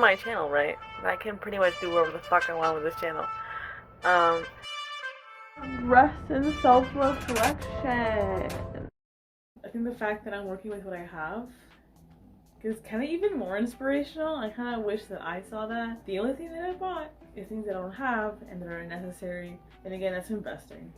my channel, right? I can pretty much do whatever the fuck I want with this channel. Rest and self-reflection. I think the fact that I'm working with what I have is kind of even more inspirational. I kind of wish that I saw that. The only thing that I bought is things that I don't have and that are necessary. And again, that's investing.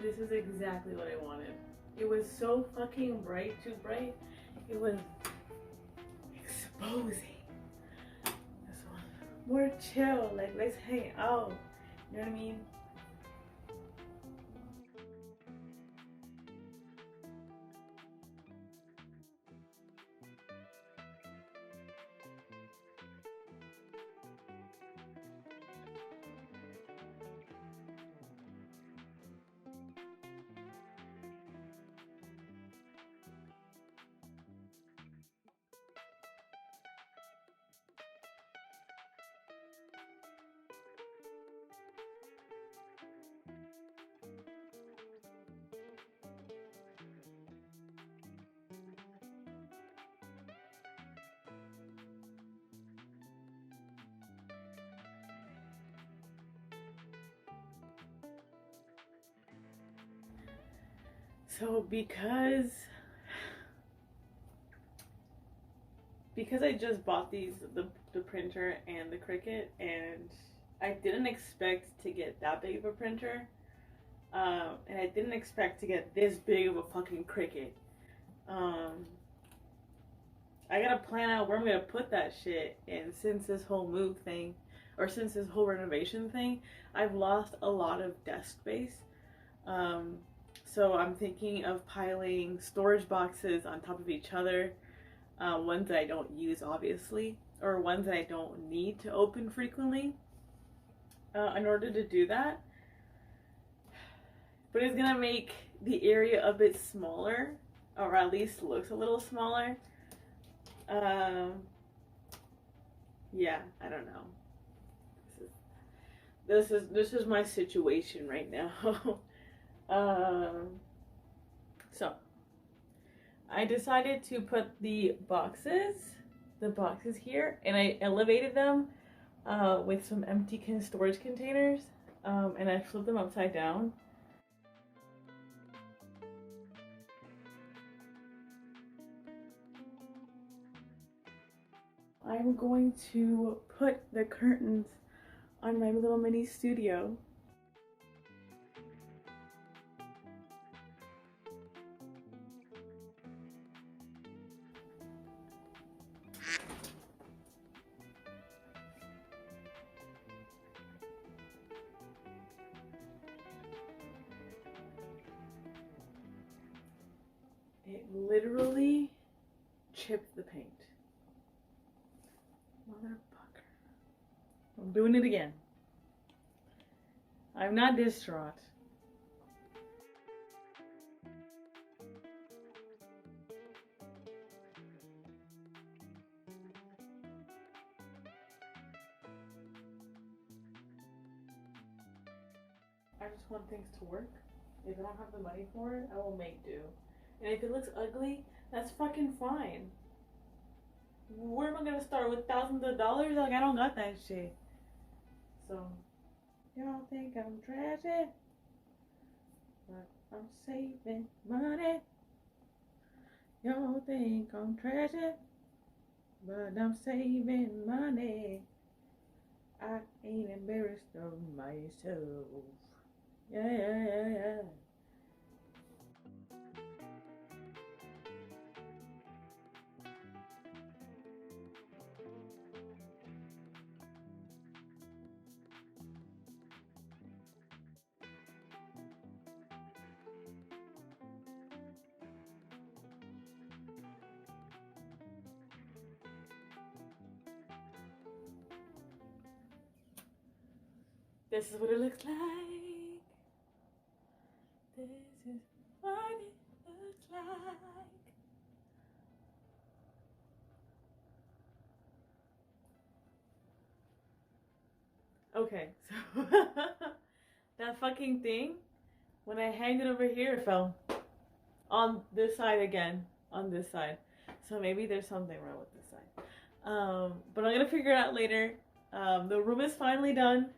This is exactly what I wanted. It was so fucking bright, too bright. It was exposing. This one, more chill, like let's hang out. You know what I mean? So because I just bought the printer and the Cricut, and I didn't expect to get that big of a printer, and I didn't expect to get this big of a fucking Cricut. I gotta plan out where I'm gonna put that shit, and since this whole move thing, or since this whole renovation thing, I've lost a lot of desk space. So I'm thinking of piling storage boxes on top of each other, ones that I don't use obviously, or ones that I don't need to open frequently, in order to do that. But it's gonna make the area a bit smaller, or at least looks a little smaller. Yeah, I don't know. This is my situation right now. So I decided to put the boxes here, and I elevated them with some empty storage containers, and I flipped them upside down. I'm going to put the curtains on my little mini studio. It literally chipped the paint. Motherfucker. I'm doing it again. I'm not distraught. I just want things to work. If I don't have the money for it, I will make do. And if it looks ugly, that's fucking fine. Where am I gonna start with thousands of dollars? Like, I don't got that shit. So, y'all think I'm trashy, but I'm saving money. Y'all think I'm trashy, but I'm saving money. I ain't embarrassed of myself. Yeah. This is what it looks like. This is what it looks like. Okay, so that fucking thing, when I hang it over here, it fell on this side again, on this side. So maybe there's something wrong with this side. But I'm gonna figure it out later. The room is finally done.